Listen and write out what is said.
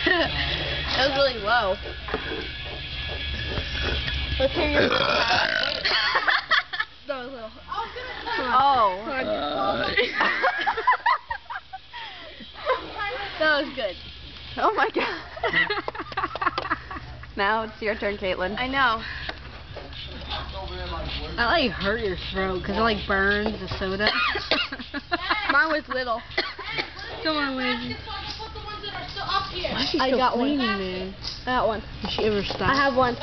That was really low. Let's hear your That was low. Oh. That was good. Oh my god. Now it's your turn, Caitlin. I know. That like hurt your throat because it like burns the soda. Mine was little. Come on, Lindsay. I got one. Man. I got one. Did she ever stop? I have one.